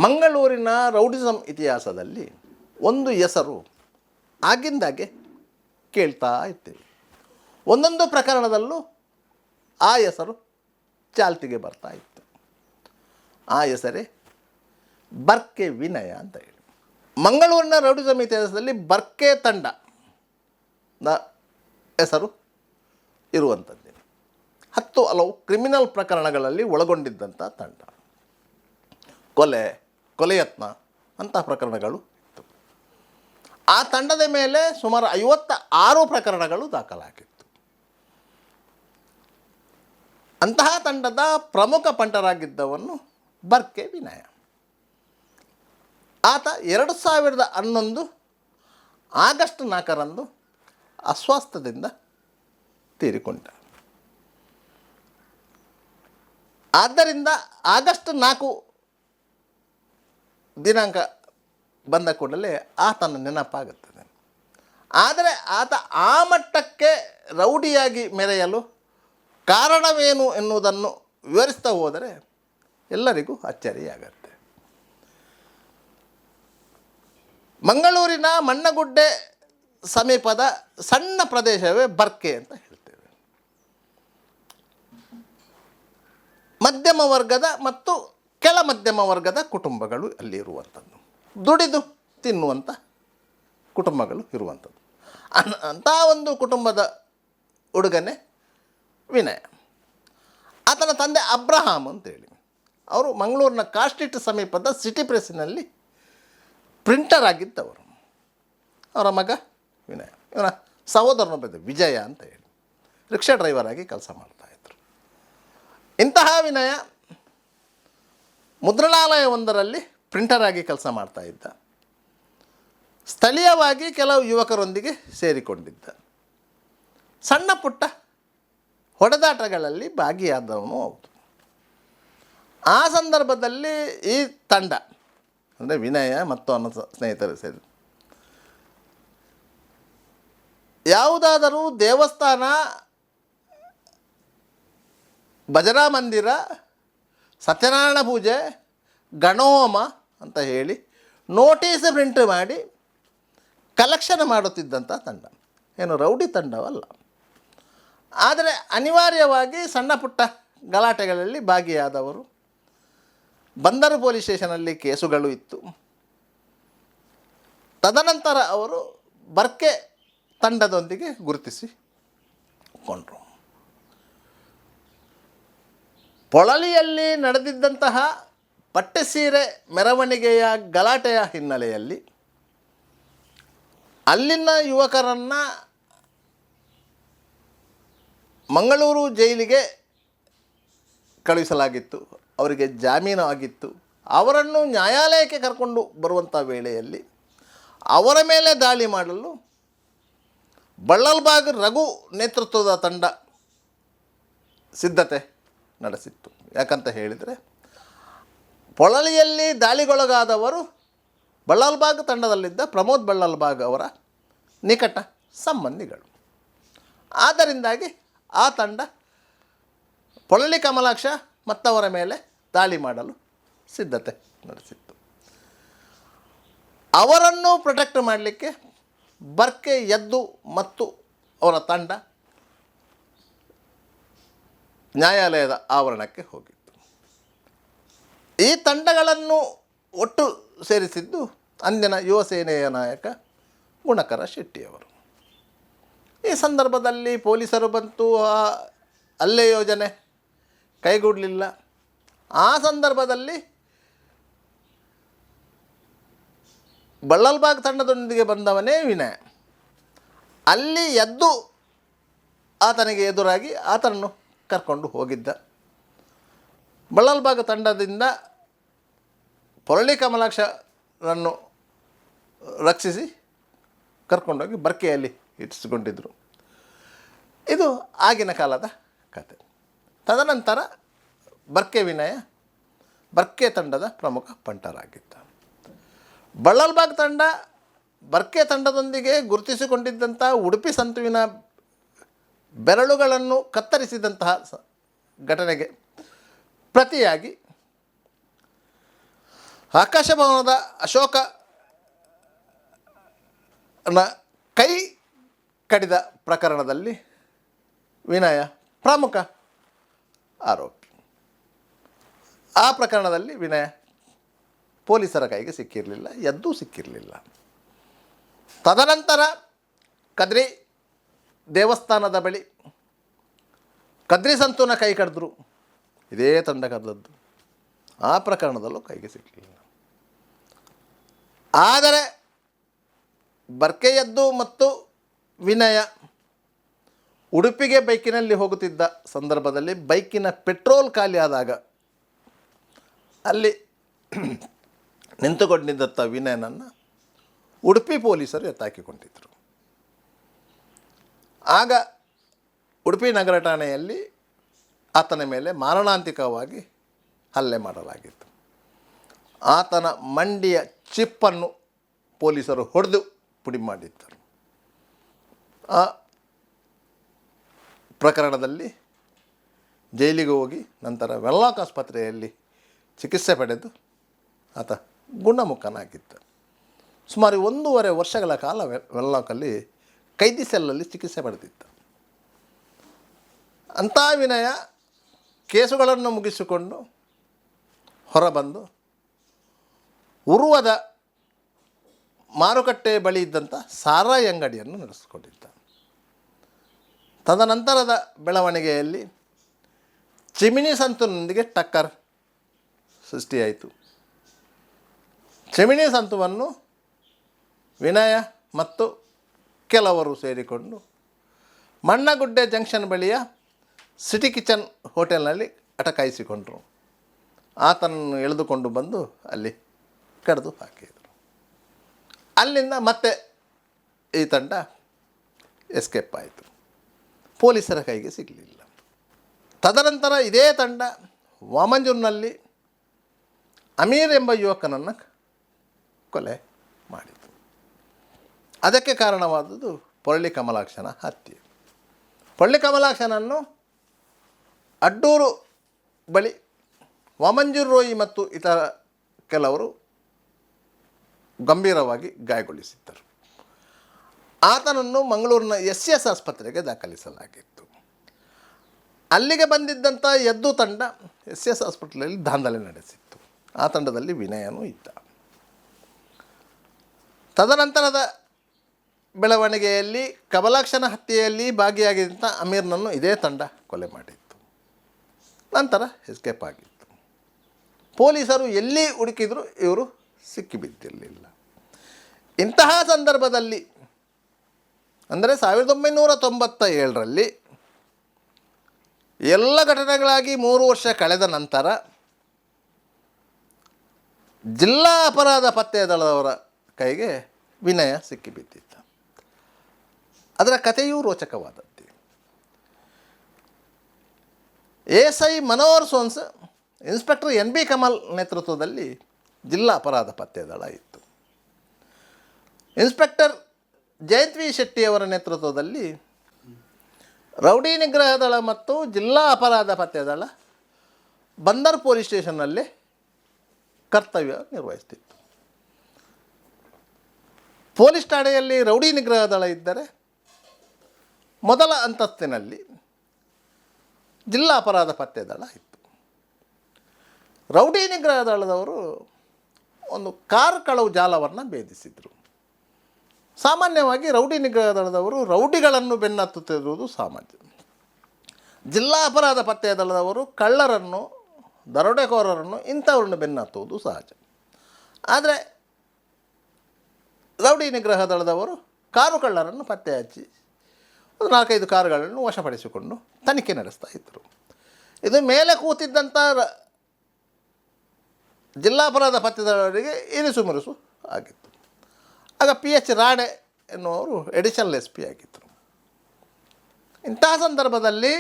ಮಂಗಳೂರಿನ ರೌಡಿಸಮ್ ಇತಿಹಾಸದಲ್ಲಿ ಒಂದು ಹೆಸರು ಆಗಿಂದಾಗೆ ಕೇಳ್ತಾ ಇರ್ತೇವೆ. ಒಂದೊಂದು ಪ್ರಕರಣದಲ್ಲೂ ಆ ಹೆಸರು ಚಾಲ್ತಿಗೆ ಬರ್ತಾ ಇತ್ತು. ಆ ಹೆಸರೇ ಬರ್ಕೆ ವಿನಯ ಅಂತ ಹೇಳಿ. ಮಂಗಳೂರಿನ ರೌಡಿಸಮ್ ಇತಿಹಾಸದಲ್ಲಿ ಬರ್ಕೆ ತಂಡದ ಹೆಸರು ಇರುವಂಥದ್ದು. 10 ಹಲವು ಕ್ರಿಮಿನಲ್ ಪ್ರಕರಣಗಳಲ್ಲಿ ಒಳಗೊಂಡಿದ್ದಂಥ ತಂಡ. ಕೊಲೆ ಯತ್ನ ಅಂತಹ ಪ್ರಕರಣಗಳು ಇತ್ತು. ಆ ತಂಡದ ಮೇಲೆ ಸುಮಾರು 56 ಪ್ರಕರಣಗಳು ದಾಖಲಾಗಿತ್ತು. ಅಂತಹ ತಂಡದ ಪ್ರಮುಖ ಪಂಟರಾಗಿದ್ದವನು ಬರ್ಕೆ ವಿನಯ. ಆತ 2011 ಆಗಸ್ಟ್ 4ರಂದು ಅಸ್ವಸ್ಥದಿಂದ ತೀರಿಕೊಂಡ. ಆದ್ದರಿಂದ ಆಗಸ್ಟ್ 4 ದಿನಾಂಕ ಬಂದ ಕೂಡಲೇ ಆತನ ನೆನಪಾಗುತ್ತದೆ. ಆದರೆ ಆತ ಆ ಮಟ್ಟಕ್ಕೆ ರೌಡಿಯಾಗಿ ಮೆರೆಯಲು ಕಾರಣವೇನು ಎನ್ನುವುದನ್ನು ವಿವರಿಸ್ತಾ ಹೋದರೆ ಎಲ್ಲರಿಗೂ ಅಚ್ಚರಿಯಾಗತ್ತೆ. ಮಂಗಳೂರಿನ ಮಣ್ಣಗುಡ್ಡೆ ಸಮೀಪದ ಸಣ್ಣ ಪ್ರದೇಶವೇ ಬರ್ಕೆ ಅಂತ ಹೇಳ್ತೇವೆ. ಮಧ್ಯಮ ವರ್ಗದ ಮತ್ತು ಕೆಳ ಮಧ್ಯಮ ವರ್ಗದ ಕುಟುಂಬಗಳು ಅಲ್ಲಿ ಇರುವಂಥದ್ದು, ದುಡಿದು ತಿನ್ನುವಂಥ ಕುಟುಂಬಗಳು ಇರುವಂಥದ್ದು. ಅಂಥ ಒಂದು ಕುಟುಂಬದ ಹುಡುಗನೇ ವಿನಯ. ಆತನ ತಂದೆ ಅಬ್ರಹಾಮ್ ಅಂತೇಳಿ, ಅವರು ಮಂಗಳೂರಿನ ಕಾಸ್ಟ್ರೀಟ್ ಸಮೀಪದ ಸಿಟಿ ಪ್ರೆಸ್ಸಿನಲ್ಲಿ ಪ್ರಿಂಟರ್ ಆಗಿದ್ದವರು. ಅವರ ಮಗ ವಿನಯ. ಇವನ ಸಹೋದರನ ಬಂದ ವಿಜಯ ಅಂತ ಹೇಳಿ ರಿಕ್ಷಾ ಡ್ರೈವರ್ ಆಗಿ ಕೆಲಸ ಮಾಡ್ತಾಯಿದ್ರು. ಇಂತಹ ವಿನಯ ಮುದ್ರಣಾಲಯವೊಂದರಲ್ಲಿ ಪ್ರಿಂಟರ್ ಆಗಿ ಕೆಲಸ ಮಾಡ್ತಾಯಿದ್ದ. ಸ್ಥಳೀಯವಾಗಿ ಕೆಲವು ಯುವಕರೊಂದಿಗೆ ಸೇರಿಕೊಂಡಿದ್ದ. ಸಣ್ಣ ಪುಟ್ಟ ಹೊಡೆದಾಟಗಳಲ್ಲಿ ಭಾಗಿಯಾದವನು ಹೌದು. ಆ ಸಂದರ್ಭದಲ್ಲಿ ಈ ತಂಡ ಅಂದರೆ ವಿನಯ ಮತ್ತು ಅವನ ಸ್ನೇಹಿತರು ಸೇರಿ ಯಾವುದಾದರೂ ದೇವಸ್ಥಾನ, ಭಜನಾ ಮಂದಿರ, ಸತ್ಯನಾರಾಯಣ ಪೂಜೆ, ಗಣೋಮ ಅಂತ ಹೇಳಿ ನೋಟಿಸ್ ಪ್ರಿಂಟ್ ಮಾಡಿ ಕಲೆಕ್ಷನ್ ಮಾಡುತ್ತಿದ್ದಂಥ ತಂಡ. ಏನು ರೌಡಿ ತಂಡವಲ್ಲ. ಆದರೆ ಅನಿವಾರ್ಯವಾಗಿ ಸಣ್ಣ ಪುಟ್ಟ ಗಲಾಟೆಗಳಲ್ಲಿ ಭಾಗಿಯಾದವರು. ಬಂದರು ಪೊಲೀಸ್ ಸ್ಟೇಷನಲ್ಲಿ ಕೇಸುಗಳು ಇತ್ತು. ತದನಂತರ ಅವರು ಬರ್ಕೆ ತಂಡದೊಂದಿಗೆ ಗುರುತಿಸಿಕೊಂಡರು. ಪೊಳಲಿಯಲ್ಲಿ ನಡೆದಿದ್ದಂತಹ ಪಟ್ಟೆಸೀರೆ ಮೆರವಣಿಗೆಯ ಗಲಾಟೆಯ ಹಿನ್ನೆಲೆಯಲ್ಲಿ ಅಲ್ಲಿನ ಯುವಕರನ್ನು ಮಂಗಳೂರು ಜೈಲಿಗೆ ಕಳುಹಿಸಲಾಗಿತ್ತು. ಅವರಿಗೆ ಜಾಮೀನು ಆಗಿತ್ತು. ಅವರನ್ನು ನ್ಯಾಯಾಲಯಕ್ಕೆ ಕರ್ಕೊಂಡು ಬರುವಂಥ ವೇಳೆಯಲ್ಲಿ ಅವರ ಮೇಲೆ ದಾಳಿ ಮಾಡಲು ಬಳ್ಳಲ್ಬಾಗ್ ರಘು ನೇತೃತ್ವದ ತಂಡ ಸಿದ್ಧತೆ ನಡೆಸಿತ್ತು. ಯಾಕಂತ ಹೇಳಿದರೆ ಪೊಳಲಿಯಲ್ಲಿ ದಾಳಿಗೊಳಗಾದವರು ಬಳ್ಳಲ್ಬಾಗ್ ತಂಡದಲ್ಲಿದ್ದ ಪ್ರಮೋದ್ ಬಳ್ಳಲ್ಬಾಗ್ ಅವರ ನಿಕಟ ಸಂಬಂಧಿಗಳು. ಆದ್ದರಿಂದಾಗಿ ಆ ತಂಡ ಪೊಳಲಿ ಕಮಲಾಕ್ಷ ಮತ್ತವರ ಮೇಲೆ ದಾಳಿ ಮಾಡಲು ಸಿದ್ಧತೆ ನಡೆಸಿತ್ತು. ಅವರನ್ನು ಪ್ರೊಟೆಕ್ಟ್ ಮಾಡಲಿಕ್ಕೆ ಬರ್ಕೆ ಎದ್ದು ಮತ್ತು ಅವರ ತಂಡ ನ್ಯಾಯಾಲಯದ ಆವರಣಕ್ಕೆ ಹೋಗಿತ್ತು. ಈ ತಂಡಗಳನ್ನು ಒಟ್ಟು ಸೇರಿಸಿದ್ದು ಅಂದಿನ ಯುವ ಸೇನೆಯ ನಾಯಕ ಗುಣಕರ ಶೆಟ್ಟಿಯವರು. ಈ ಸಂದರ್ಭದಲ್ಲಿ ಪೊಲೀಸರು ಬಂತು, ಹಲ್ಲೆ ಯೋಜನೆ ಕೈಗೂಡಲಿಲ್ಲ. ಆ ಸಂದರ್ಭದಲ್ಲಿ ಬಳ್ಳಲ್ಬಾಗ್ ತಂಡದೊಂದಿಗೆ ಬಂದವನೇ ವಿನಯ. ಅಲ್ಲಿ ಎದ್ದು ಆತನಿಗೆ ಎದುರಾಗಿ ಆತನನ್ನು ಕರ್ಕೊಂಡು ಹೋಗಿದ್ದ. ಬಳ್ಳಲ್ಬಾಗ್ ತಂಡದಿಂದ ಪೊಳಲಿ ಕಮಲಾಕ್ಷರನ್ನು ರಕ್ಷಿಸಿ ಕರ್ಕೊಂಡೋಗಿ ಬರ್ಕೆಯಲ್ಲಿ ಇರಿಸಿಕೊಂಡಿದ್ದರು. ಇದು ಆಗಿನ ಕಾಲದ ಕತೆ. ತದನಂತರ ಬರ್ಕೆ ವಿನಯ ಬರ್ಕೆ ತಂಡದ ಪ್ರಮುಖ ಪಂಟರಾಗಿದ್ದ. ಬಳ್ಳಲ್ಬಾಗ್ ತಂಡ ಬರ್ಕೆ ತಂಡದೊಂದಿಗೆ ಗುರುತಿಸಿಕೊಂಡಿದ್ದಂಥ ಉಡುಪಿ ಸಂತುವಿನ ಬೆರಳುಗಳನ್ನು ಕತ್ತರಿಸಿದಂತಹ ಘಟನೆಗೆ ಪ್ರತಿಯಾಗಿ ಆಕಾಶ ಭವನದ ಅಶೋಕನ ಕೈ ಕಡಿದ ಪ್ರಕರಣದಲ್ಲಿ ವಿನಯ ಪ್ರಮುಖ ಆರೋಪಿ. ಆ ಪ್ರಕರಣದಲ್ಲಿ ವಿನಯ ಪೊಲೀಸರ ಕೈಗೆ ಸಿಕ್ಕಿರಲಿಲ್ಲ, ಎದ್ದೂ ಸಿಕ್ಕಿರಲಿಲ್ಲ. ತದನಂತರ ಕದ್ರಿ ದೇವಸ್ಥಾನದ ಬಳಿ ಕದ್ರಿ ಸಂತೂನ ಕೈ ಕಡಿದ್ರು, ಇದೇ ತಂಡ ಕರೆದದ್ದು. ಆ ಪ್ರಕರಣದಲ್ಲೂ ಕೈಗೆ ಸಿಕ್ಕಲಿಲ್ಲ. ಆದರೆ ಬರ್ಕೆಯದ್ದು ಮತ್ತು ವಿನಯ ಉಡುಪಿಗೆ ಬೈಕಿನಲ್ಲಿ ಹೋಗುತ್ತಿದ್ದ ಸಂದರ್ಭದಲ್ಲಿ ಬೈಕಿನ ಪೆಟ್ರೋಲ್ ಖಾಲಿ ಆದಾಗ ಅಲ್ಲಿ ನಿಂತುಕೊಂಡಿದ್ದಂಥ ವಿನಯನನ್ನು ಉಡುಪಿ ಪೊಲೀಸರು ಎತ್ತಾಕಿಕೊಂಡಿದ್ದರು. ಆಗ ಉಡುಪಿ ನಗರ ಠಾಣೆಯಲ್ಲಿ ಆತನ ಮೇಲೆ ಮಾರಣಾಂತಿಕವಾಗಿ ಹಲ್ಲೆ ಮಾಡಲಾಗಿತ್ತು. ಆತನ ಮಂಡಿಯ ಚಿಪ್ಪನ್ನು ಪೊಲೀಸರು ಹೊಡೆದು ಪುಡಿ ಮಾಡಿದ್ದರು. ಆ ಪ್ರಕರಣದಲ್ಲಿ ಜೈಲಿಗೆ ಹೋಗಿ ನಂತರ ವೆನ್ಲಾಕ್ ಆಸ್ಪತ್ರೆಯಲ್ಲಿ ಚಿಕಿತ್ಸೆ ಪಡೆದು ಆತ ಗುಣಮುಖನಾಗಿದ್ದ. ಸುಮಾರು 1.5 ವರ್ಷಗಳ ಕಾಲ ವೆನ್ಲಾಕಲ್ಲಿ ಕೈದಿ ಸೆಲ್ಲಲ್ಲಿ ಚಿಕಿತ್ಸೆ ಪಡೆದಿದ್ದ. ಅಂಥ ವಿನಯ ಕೇಸುಗಳನ್ನು ಮುಗಿಸಿಕೊಂಡು ಹೊರಬಂದು ಉರುವದ ಮಾರುಕಟ್ಟೆ ಬಳಿ ಇದ್ದಂಥ ಸಾರಾಯಿ ಅಂಗಡಿಯನ್ನು ನಡೆಸಿಕೊಂಡಿದ್ದ. ತದನಂತರದ ಬೆಳವಣಿಗೆಯಲ್ಲಿ ಚಿಮಿನಿ ಸಂತುನೊಂದಿಗೆ ಟಕ್ಕರ್ ಸೃಷ್ಟಿಯಾಯಿತು. ಚಿಮಿನಿ ಸಂತುವನ್ನು ವಿನಯ ಮತ್ತು ಕೆಲವರು ಸೇರಿಕೊಂಡು ಮಣ್ಣಗುಡ್ಡೆ ಜಂಕ್ಷನ್ ಬಳಿಯ ಸಿಟಿ ಕಿಚನ್ ಹೋಟೆಲ್ನಲ್ಲಿ ಅಟಕಾಯಿಸಿಕೊಂಡರು. ಆತನನ್ನು ಎಳೆದುಕೊಂಡು ಬಂದು ಅಲ್ಲಿ ಕಡಿದು ಹಾಕಿದರು. ಅಲ್ಲಿಂದ ಮತ್ತೆ ಈ ತಂಡ ಎಸ್ಕೇಪ್ ಆಯಿತು, ಪೊಲೀಸರ ಕೈಗೆ ಸಿಗಲಿಲ್ಲ. ತದನಂತರ ಇದೇ ತಂಡ ವಾಮಂಜೂರಿನಲ್ಲಿ ಅಮೀರ್ ಎಂಬ ಯುವಕನನ್ನು ಕೊಲೆ ಮಾಡಿತು. ಅದಕ್ಕೆ ಕಾರಣವಾದುದು ಪೊಳ್ಳಿ ಕಮಲಾಕ್ಷನ ಹತ್ಯೆ. ಪೊಳ್ಳಿ ಕಮಲಾಕ್ಷನನ್ನು ಅಡ್ಡೂರು ಬಳಿ ವಾಮಂಜೂರು ರೋಯಿ ಮತ್ತು ಇತರ ಕೆಲವರು ಗಂಭೀರವಾಗಿ ಗಾಯಗೊಳಿಸಿದ್ದರು. ಆತನನ್ನು ಮಂಗಳೂರಿನ ಎಸ್ ಆಸ್ಪತ್ರೆಗೆ ದಾಖಲಿಸಲಾಗಿತ್ತು. ಅಲ್ಲಿಗೆ ಬಂದಿದ್ದಂಥ ಎದ್ದು ತಂಡ ಎಸ್ ಆಸ್ಪತ್ರೆಯಲ್ಲಿ ದಾಂಧಲೆ ನಡೆಸಿತ್ತು. ಆ ತಂಡದಲ್ಲಿ ವಿನಯನೂ ಇದ್ದ. ತದನಂತರದ ಬೆಳವಣಿಗೆಯಲ್ಲಿ ಕಮಲಾಕ್ಷನ ಹತ್ಯೆಯಲ್ಲಿ ಭಾಗಿಯಾಗಿದ್ದಂಥ ಅಮೀರ್ನನ್ನು ಇದೇ ತಂಡ ಕೊಲೆ ಮಾಡಿತ್ತು. ನಂತರ ಎಸ್ಕೇಪ್ ಆಗಿತ್ತು. ಪೊಲೀಸರು ಎಲ್ಲಿ ಹುಡುಕಿದರೂ ಇವರು ಸಿಕ್ಕಿಬಿದ್ದಿರಲಿಲ್ಲ. ಇಂತಹ ಸಂದರ್ಭದಲ್ಲಿ ಅಂದರೆ 1997ರಲ್ಲಿ ಎಲ್ಲ ಘಟನೆಗಳಾಗಿ 3 ವರ್ಷ ಕಳೆದ ನಂತರ ಜಿಲ್ಲಾ ಅಪರಾಧ ಪತ್ತೆ ದಳದವರ ಕೈಗೆ ವಿನಯ ಸಿಕ್ಕಿಬಿದ್ದಿದ್ದ. ಅದರ ಕಥೆಯೂ ರೋಚಕವಾದದ್ದು. ASI Manohar Sons, inspector NB Kamal ನೇತೃತ್ವದಲ್ಲಿ ಜಿಲ್ಲಾ ಅಪರಾಧ ಪತ್ತೆ ದಳ ಇತ್ತು. ಇನ್ಸ್ಪೆಕ್ಟರ್ ಜಯಂತ್ ವಿ ಶೆಟ್ಟಿಯವರ ನೇತೃತ್ವದಲ್ಲಿ ರೌಡಿ ನಿಗ್ರಹ ದಳ ಮತ್ತು ಜಿಲ್ಲಾ ಅಪರಾಧ ಪತ್ತೆ ದಳ ಬಂದರ್ ಪೊಲೀಸ್ ಸ್ಟೇಷನ್ನಲ್ಲಿ ಕರ್ತವ್ಯ ನಿರ್ವಹಿಸ್ತಿತ್ತು. ಪೊಲೀಸ್ ಠಾಣೆಯಲ್ಲಿ ರೌಡಿ ನಿಗ್ರಹ ದಳ ಇದ್ದರೆ ಮೊದಲ ಅಂತಸ್ತಿನಲ್ಲಿ ಜಿಲ್ಲಾ ಅಪರಾಧ ಪತ್ತೆ ದಳ ಇತ್ತು. ರೌಡಿ ನಿಗ್ರಹ ದಳದವರು ಒಂದು ಕಾರ್ ಕಳವು ಜಾಲವನ್ನು ಭೇದಿಸಿದರು. ಸಾಮಾನ್ಯವಾಗಿ ರೌಡಿ ನಿಗ್ರಹ ದಳದವರು ರೌಡಿಗಳನ್ನು ಬೆನ್ನತ್ತುತ್ತಿರುವುದು ಸಾಮಾನ್ಯ. ಜಿಲ್ಲಾ ಅಪರಾಧ ಪತ್ತೆ ದಳದವರು ಕಳ್ಳರನ್ನು, ದರೋಡೆಕೋರರನ್ನು ಇಂಥವ್ರನ್ನು ಬೆನ್ನತ್ತುವುದು ಸಹಜ. ಆದರೆ ರೌಡಿ ನಿಗ್ರಹ ದಳದವರು ಕಾರು ಕಳ್ಳರನ್ನು ಪತ್ತೆ ಹಚ್ಚಿ 4-5 ಕಾರುಗಳನ್ನು ವಶಪಡಿಸಿಕೊಂಡು ತನಿಖೆ ನಡೆಸ್ತಾ ಇದ್ದರು. ಇದು ಮೇಲೆ ಕೂತಿದ್ದಂಥ ಜಿಲ್ಲಾ ಅಪರಾಧ ಪತ್ತೆ ದಳವರಿಗೆ ಇರಿಸು ಮುರುಸು ಆಗಿತ್ತು. ಆಗ PH ರಾಣೆ ಎನ್ನುವರು ಎಡಿಷನಲ್ SP ಆಗಿದ್ದರು. ಇಂತಹ ಸಂದರ್ಭದಲ್ಲಿ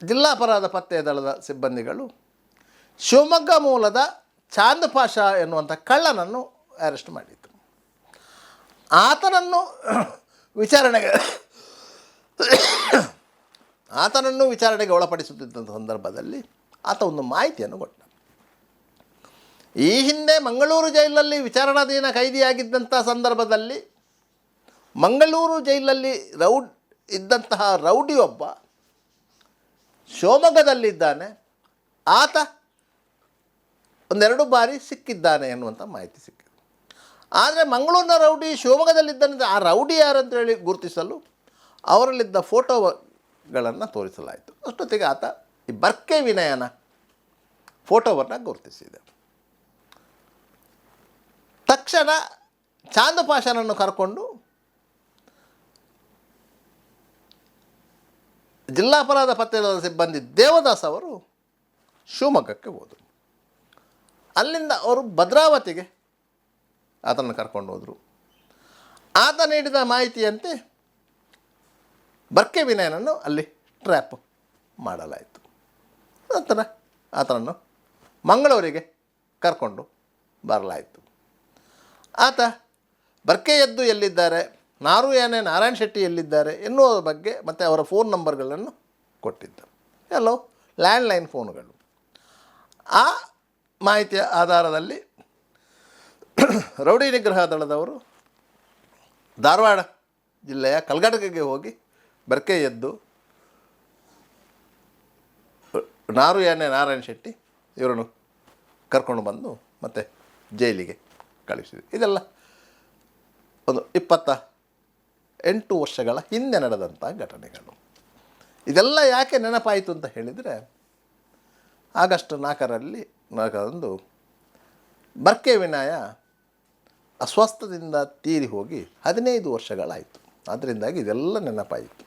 ಜಿಲ್ಲಾ ಅಪರಾಧ ಪತ್ತೆ ದಳದ ಸಿಬ್ಬಂದಿಗಳು ಶಿವಮೊಗ್ಗ ಮೂಲದ ಚಾಂದ್ ಪಾಷಾ ಎನ್ನುವಂಥ ಕಳ್ಳನನ್ನು ಅರೆಸ್ಟ್ ಮಾಡಿದರು. ಆತನನ್ನು ವಿಚಾರಣೆಗೆ ಒಳಪಡಿಸುತ್ತಿದ್ದಂಥ ಸಂದರ್ಭದಲ್ಲಿ ಆತ ಒಂದು ಮಾಹಿತಿಯನ್ನು ಕೊಟ್ಟ. ಈ ಹಿಂದೆ ಮಂಗಳೂರು ಜೈಲಲ್ಲಿ ವಿಚಾರಣಾಧೀನ ಕೈದಿಯಾಗಿದ್ದಂಥ ಸಂದರ್ಭದಲ್ಲಿ ಮಂಗಳೂರು ಜೈಲಲ್ಲಿ ಇದ್ದಂತಹ ರೌಡಿಯೊಬ್ಬ ಶಿವಮೊಗ್ಗದಲ್ಲಿದ್ದಾನೆ, ಆತ ಒಂದೆರಡು ಬಾರಿ ಸಿಕ್ಕಿದ್ದಾನೆ ಎನ್ನುವಂಥ ಮಾಹಿತಿ ಸಿಕ್ಕಿದೆ. ಆದರೆ ಮಂಗಳೂರಿನ ರೌಡಿ ಶಿವಮೊಗ್ಗದಲ್ಲಿದ್ದಾನೆ, ಆ ರೌಡಿ ಯಾರು ಅಂತೇಳಿ ಗುರುತಿಸಲು ಅವರಲ್ಲಿದ್ದ ಫೋಟೋಗಳನ್ನು ತೋರಿಸಲಾಯಿತು. ಅಷ್ಟೊತ್ತಿಗೆ ಆತ ಈ ಬರ್ಕೆ ವಿನಯನ ಫೋಟೋವನ್ನು ಗುರುತಿಸಿದೆ. ತಕ್ಷಣ ಚಾಂದ್ ಪಾಷನನ್ನು ಕರ್ಕೊಂಡು ಜಿಲ್ಲಾ ಅಪರಾಧ ಪತ್ತೆ ಸಿಬ್ಬಂದಿ ದೇವದಾಸ್ ಅವರು ಶಿವಮೊಗ್ಗಕ್ಕೆ ಹೋದರು. ಅಲ್ಲಿಂದ ಅವರು ಭದ್ರಾವತಿಗೆ ಆತನನ್ನು ಕರ್ಕೊಂಡು ಹೋದರು. ಆತ ನೀಡಿದ ಮಾಹಿತಿಯಂತೆ ಬರ್ಕೆ ವಿನಯನನ್ನು ಅಲ್ಲಿ ಟ್ರ್ಯಾಪ್ ಮಾಡಲಾಯಿತು. ನಂತರ ಆತನನ್ನು ಮಂಗಳೂರಿಗೆ ಕರ್ಕೊಂಡು ಬರಲಾಯಿತು. ಆತ ಬರ್ಕೆ ಎದ್ದು ಎಲ್ಲಿದ್ದಾರೆ, ನಾರು ಯಾನೆ ನಾರಾಯಣ ಶೆಟ್ಟಿ ಎಲ್ಲಿದ್ದಾರೆ ಎನ್ನುವ ಬಗ್ಗೆ ಮತ್ತು ಅವರ ಫೋನ್ ನಂಬರ್ಗಳನ್ನು ಕೊಟ್ಟಿದ್ದ, ಎಲ್ಲೋ ಲ್ಯಾಂಡ್ಲೈನ್ ಫೋನುಗಳು. ಆ ಮಾಹಿತಿಯ ಆಧಾರದಲ್ಲಿ ರೌಡಿ ನಿಗ್ರಹ ದಳದವರು ಧಾರವಾಡ ಜಿಲ್ಲೆಯ ಕಲ್ಗಡಗಿಗೆ ಹೋಗಿ ಬರ್ಕೆ ಎದ್ದು ನಾರು ಯಾನೆ ನಾರಾಯಣ ಶೆಟ್ಟಿ ಇವರನ್ನು ಕರ್ಕೊಂಡು ಬಂದು ಮತ್ತು ಜೈಲಿಗೆ ಕಳಿಸಿದೆ. ಇದೆಲ್ಲ ಒಂದು 28 ವರ್ಷಗಳ ಹಿಂದೆ ನಡೆದಂಥ ಘಟನೆಗಳು. ಇದೆಲ್ಲ ಯಾಕೆ ನೆನಪಾಯಿತು ಅಂತ ಹೇಳಿದರೆ, ಆಗಸ್ಟ್ 4ರಂದು ಬರ್ಕೆ ವಿನಯ ಅಸ್ವಸ್ಥದಿಂದ ತೀರಿ ಹೋಗಿ 15 ವರ್ಷಗಳಾಯಿತು. ಅದರಿಂದಾಗಿ ಇದೆಲ್ಲ ನೆನಪಾಯಿತು.